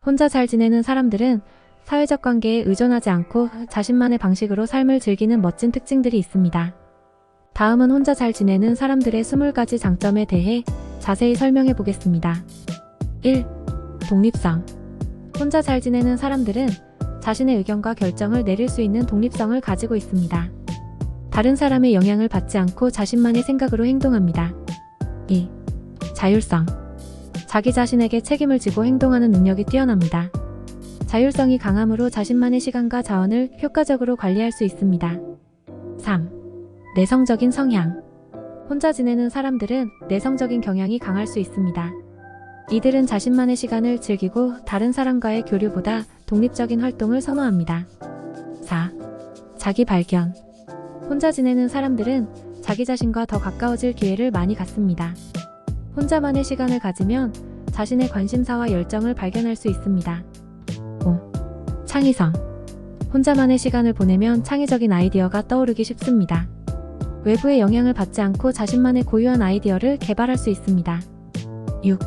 혼자 잘 지내는 사람들은 사회적 관계에 의존하지 않고 자신만의 방식으로 삶을 즐기는 멋진 특징들이 있습니다. 다음은 혼자 잘 지내는 사람들의 20가지 장점에 대해 자세히 설명해 보겠습니다. 1. 독립성. 혼자 잘 지내는 사람들은 자신의 의견과 결정을 내릴 수 있는 독립성을 가지고 있습니다. 다른 사람의 영향을 받지 않고 자신만의 생각으로 행동합니다. 2. 자율성. 자기 자신에게 책임을 지고 행동하는 능력이 뛰어납니다. 자율성이 강함으로 자신만의 시간과 자원을 효과적으로 관리할 수 있습니다. 3. 내성적인 성향. 혼자 지내는 사람들은 내성적인 경향이 강할 수 있습니다. 이들은 자신만의 시간을 즐기고 다른 사람과의 교류보다 독립적인 활동을 선호합니다. 4. 자기 발견. 혼자 지내는 사람들은 자기 자신과 더 가까워질 기회를 많이 갖습니다. 혼자만의 시간을 가지면 자신의 관심사와 열정을 발견할 수 있습니다. 5. 창의성. 혼자만의 시간을 보내면 창의적인 아이디어가 떠오르기 쉽습니다. 외부의 영향을 받지 않고 자신만의 고유한 아이디어를 개발할 수 있습니다. 6.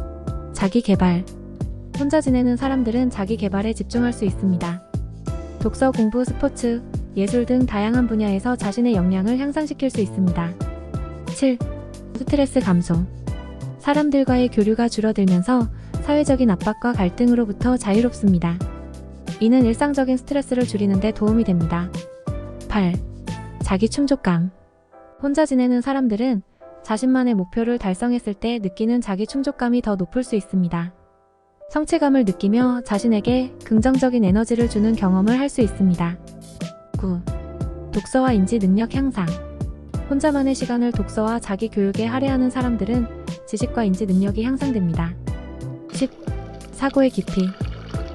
자기 개발. 혼자 지내는 사람들은 자기 개발에 집중할 수 있습니다. 독서, 공부, 스포츠, 예술 등 다양한 분야에서 자신의 역량을 향상시킬 수 있습니다. 7. 스트레스 감소. 사람들과의 교류가 줄어들면서 사회적인 압박과 갈등으로부터 자유롭습니다. 이는 일상적인 스트레스를 줄이는 데 도움이 됩니다. 8. 자기 충족감. 혼자 지내는 사람들은 자신만의 목표를 달성했을 때 느끼는 자기 충족감이 더 높을 수 있습니다. 성취감을 느끼며 자신에게 긍정적인 에너지를 주는 경험을 할 수 있습니다. 9. 독서와 인지 능력 향상. 혼자만의 시간을 독서와 자기 교육에 할애하는 사람들은 지식과 인지 능력이 향상됩니다. 10. 사고의 깊이.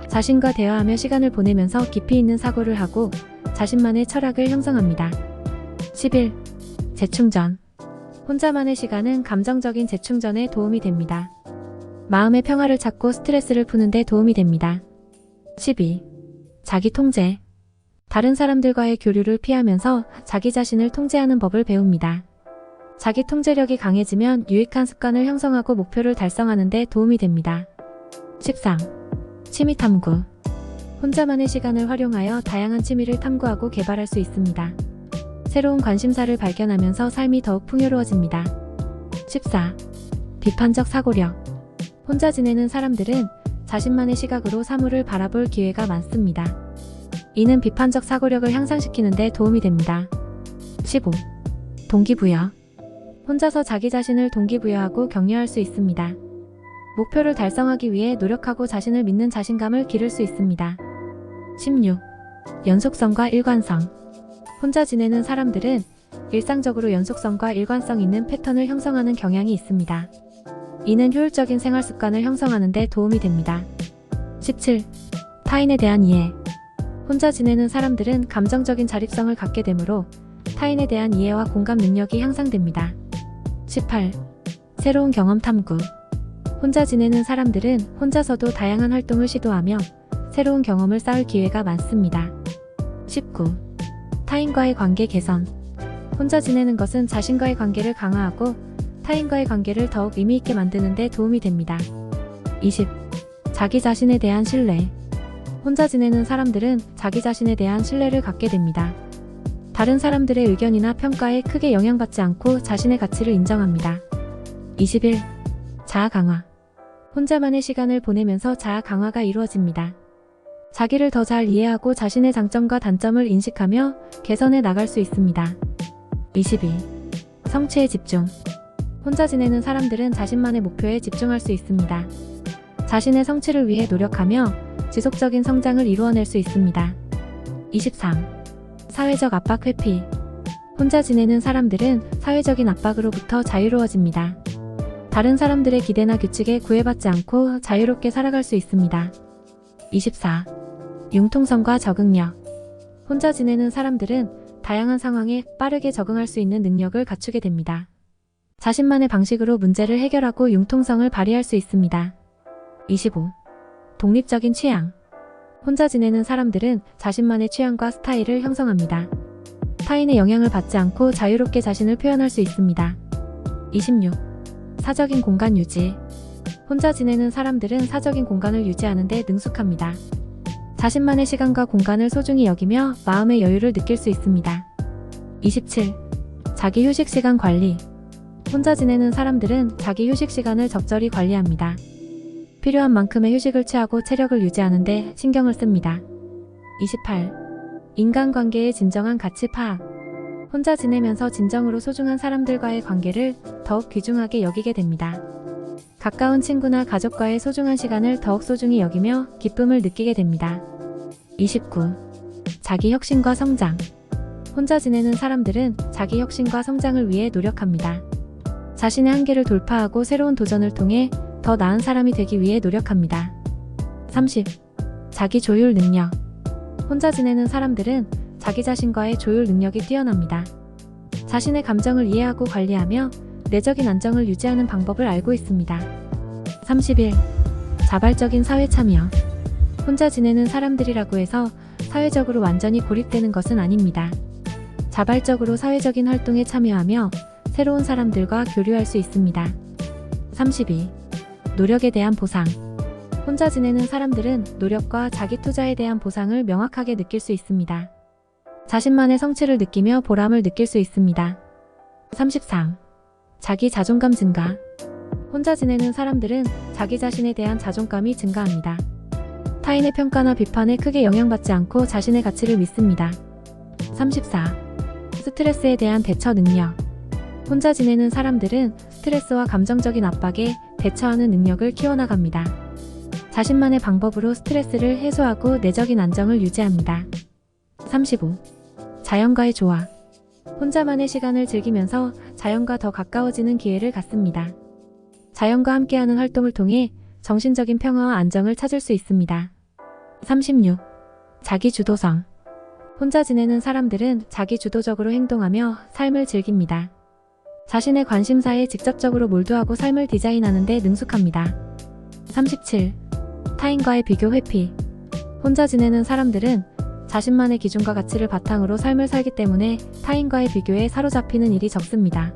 자신과 대화하며 시간을 보내면서 깊이 있는 사고를 하고 자신만의 철학을 형성합니다. 11. 재충전. 혼자만의 시간은 감정적인 재충전에 도움이 됩니다. 마음의 평화를 찾고 스트레스를 푸는 데 도움이 됩니다. 12. 자기 통제. 다른 사람들과의 교류를 피하면서 자기 자신을 통제하는 법을 배웁니다. 자기 통제력이 강해지면 유익한 습관을 형성하고 목표를 달성하는 데 도움이 됩니다. 13. 취미 탐구. 혼자만의 시간을 활용하여 다양한 취미를 탐구하고 개발할 수 있습니다. 새로운 관심사를 발견하면서 삶이 더욱 풍요로워집니다. 14. 비판적 사고력. 혼자 지내는 사람들은 자신만의 시각으로 사물을 바라볼 기회가 많습니다. 이는 비판적 사고력을 향상시키는 데 도움이 됩니다. 15. 동기부여. 혼자서 자기 자신을 동기부여하고 격려할 수 있습니다. 목표를 달성하기 위해 노력하고 자신을 믿는 자신감을 기를 수 있습니다. 16. 연속성과 일관성. 혼자 지내는 사람들은 일상적으로 연속성과 일관성 있는 패턴을 형성하는 경향이 있습니다. 이는 효율적인 생활 습관을 형성하는 데 도움이 됩니다. 17. 타인에 대한 이해. 혼자 지내는 사람들은 감정적인 자립성을 갖게 되므로 타인에 대한 이해와 공감 능력이 향상됩니다. 18. 새로운 경험 탐구. 혼자 지내는 사람들은 혼자서도 다양한 활동을 시도하며 새로운 경험을 쌓을 기회가 많습니다. 19. 타인과의 관계 개선. 혼자 지내는 것은 자신과의 관계를 강화하고 타인과의 관계를 더욱 의미있게 만드는 데 도움이 됩니다. 20. 자기 자신에 대한 신뢰. 혼자 지내는 사람들은 자기 자신에 대한 신뢰를 갖게 됩니다. 다른 사람들의 의견이나 평가에 크게 영향받지 않고 자신의 가치를 인정합니다. 21. 자아 강화. 혼자만의 시간을 보내면서 자아 강화가 이루어집니다. 자기를 더 잘 이해하고 자신의 장점과 단점을 인식하며 개선해 나갈 수 있습니다. 22. 성취에 집중. 혼자 지내는 사람들은 자신만의 목표에 집중할 수 있습니다. 자신의 성취를 위해 노력하며 지속적인 성장을 이루어낼 수 있습니다. 23. 사회적 압박 회피. 혼자 지내는 사람들은 사회적인 압박으로부터 자유로워집니다. 다른 사람들의 기대나 규칙에 구애받지 않고 자유롭게 살아갈 수 있습니다. 24. 융통성과 적응력. 혼자 지내는 사람들은 다양한 상황에 빠르게 적응할 수 있는 능력을 갖추게 됩니다. 자신만의 방식으로 문제를 해결하고 융통성을 발휘할 수 있습니다. 25. 독립적인 취향. 혼자 지내는 사람들은 자신만의 취향과 스타일을 형성합니다. 타인의 영향을 받지 않고 자유롭게 자신을 표현할 수 있습니다. 26. 사적인 공간 유지. 혼자 지내는 사람들은 사적인 공간을 유지하는 데 능숙합니다. 자신만의 시간과 공간을 소중히 여기며 마음의 여유를 느낄 수 있습니다. 27. 자기 휴식 시간 관리. 혼자 지내는 사람들은 자기 휴식 시간을 적절히 관리합니다. 필요한 만큼의 휴식을 취하고 체력을 유지하는 데 신경을 씁니다. 28. 인간관계의 진정한 가치 파악. 혼자 지내면서 진정으로 소중한 사람들과의 관계를 더욱 귀중하게 여기게 됩니다. 가까운 친구나 가족과의 소중한 시간을 더욱 소중히 여기며 기쁨을 느끼게 됩니다. 29. 자기 혁신과 성장. 혼자 지내는 사람들은 자기 혁신과 성장을 위해 노력합니다. 자신의 한계를 돌파하고 새로운 도전을 통해 더 나은 사람이 되기 위해 노력합니다. 30. 자기 조율 능력. 혼자 지내는 사람들은 자기 자신과의 조율 능력이 뛰어납니다. 자신의 감정을 이해하고 관리하며 내적인 안정을 유지하는 방법을 알고 있습니다. 31. 자발적인 사회 참여. 혼자 지내는 사람들이라고 해서 사회적으로 완전히 고립되는 것은 아닙니다. 자발적으로 사회적인 활동에 참여하며 새로운 사람들과 교류할 수 있습니다. 32. 노력에 대한 보상. 혼자 지내는 사람들은 노력과 자기 투자에 대한 보상을 명확하게 느낄 수 있습니다. 자신만의 성취를 느끼며 보람을 느낄 수 있습니다. 33. 자기 자존감 증가. 혼자 지내는 사람들은 자기 자신에 대한 자존감이 증가합니다. 타인의 평가나 비판에 크게 영향받지 않고 자신의 가치를 믿습니다. 34. 스트레스에 대한 대처 능력. 혼자 지내는 사람들은 스트레스와 감정적인 압박에 대처하는 능력을 키워나갑니다. 자신만의 방법으로 스트레스를 해소하고 내적인 안정을 유지합니다. 35. 자연과의 조화. 혼자만의 시간을 즐기면서 자연과 더 가까워지는 기회를 갖습니다. 자연과 함께하는 활동을 통해 정신적인 평화와 안정을 찾을 수 있습니다. 36. 자기 주도성. 혼자 지내는 사람들은 자기 주도적으로 행동하며 삶을 즐깁니다. 자신의 관심사에 직접적으로 몰두하고 삶을 디자인하는 데 능숙합니다. 37. 타인과의 비교 회피. 혼자 지내는 사람들은 자신만의 기준과 가치를 바탕으로 삶을 살기 때문에 타인과의 비교에 사로잡히는 일이 적습니다.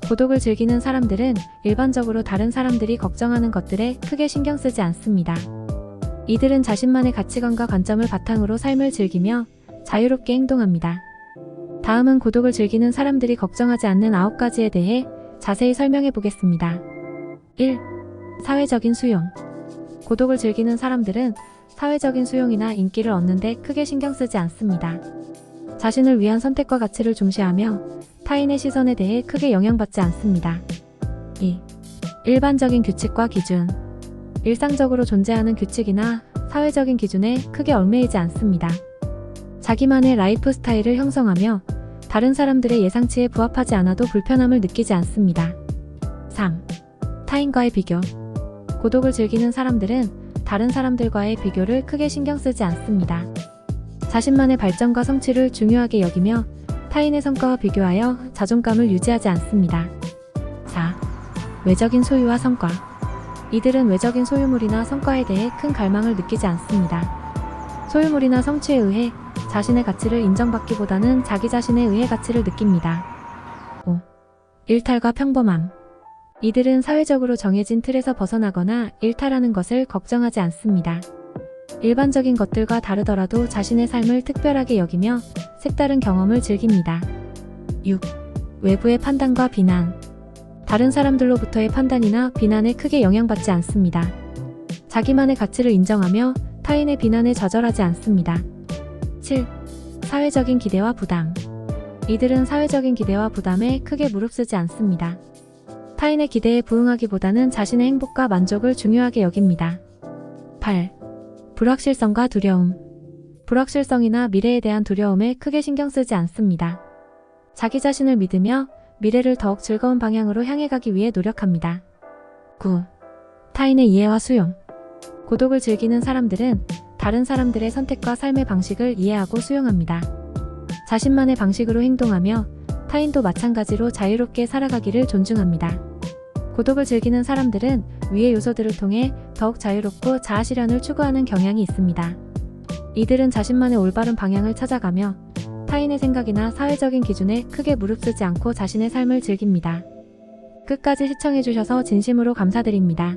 고독을 즐기는 사람들은 일반적으로 다른 사람들이 걱정하는 것들에 크게 신경 쓰지 않습니다. 이들은 자신만의 가치관과 관점을 바탕으로 삶을 즐기며 자유롭게 행동합니다. 다음은 고독을 즐기는 사람들이 걱정하지 않는 9가지에 대해 자세히 설명해 보겠습니다. 1. 사회적인 수용. 고독을 즐기는 사람들은 사회적인 수용이나 인기를 얻는 데 크게 신경 쓰지 않습니다. 자신을 위한 선택과 가치를 중시하며 타인의 시선에 대해 크게 영향받지 않습니다. 2. 일반적인 규칙과 기준. 일상적으로 존재하는 규칙이나 사회적인 기준에 크게 얽매이지 않습니다. 자기만의 라이프 스타일을 형성하며 다른 사람들의 예상치에 부합하지 않아도 불편함을 느끼지 않습니다. 3. 타인과의 비교. 고독을 즐기는 사람들은 다른 사람들과의 비교를 크게 신경 쓰지 않습니다. 자신만의 발전과 성취를 중요하게 여기며 타인의 성과와 비교하여 자존감을 유지하지 않습니다. 4. 외적인 소유와 성과. 이들은 외적인 소유물이나 성과에 대해 큰 갈망을 느끼지 않습니다. 소유물이나 성취에 의해 자신의 가치를 인정받기보다는 자기 자신에 의해 가치를 느낍니다. 5. 일탈과 평범함. 이들은 사회적으로 정해진 틀에서 벗어나거나 일탈하는 것을 걱정하지 않습니다. 일반적인 것들과 다르더라도 자신의 삶을 특별하게 여기며 색다른 경험을 즐깁니다. 6. 외부의 판단과 비난. 다른 사람들로부터의 판단이나 비난에 크게 영향받지 않습니다. 자기만의 가치를 인정하며 타인의 비난에 좌절하지 않습니다. 7. 사회적인 기대와 부담. 이들은 사회적인 기대와 부담에 크게 무릅쓰지 않습니다. 타인의 기대에 부응하기보다는 자신의 행복과 만족을 중요하게 여깁니다. 8. 불확실성과 두려움. 불확실성이나 미래에 대한 두려움에 크게 신경 쓰지 않습니다. 자기 자신을 믿으며 미래를 더욱 즐거운 방향으로 향해 가기 위해 노력합니다. 9. 타인의 이해와 수용. 고독을 즐기는 사람들은 다른 사람들의 선택과 삶의 방식을 이해하고 수용합니다. 자신만의 방식으로 행동하며 타인도 마찬가지로 자유롭게 살아가기를 존중합니다. 고독을 즐기는 사람들은 위의 요소들을 통해 더욱 자유롭고 자아실현을 추구하는 경향이 있습니다. 이들은 자신만의 올바른 방향을 찾아가며 타인의 생각이나 사회적인 기준에 크게 무릅쓰지 않고 자신의 삶을 즐깁니다. 끝까지 시청해주셔서 진심으로 감사드립니다.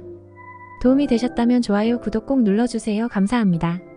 도움이 되셨다면 좋아요, 구독 꼭 눌러주세요. 감사합니다.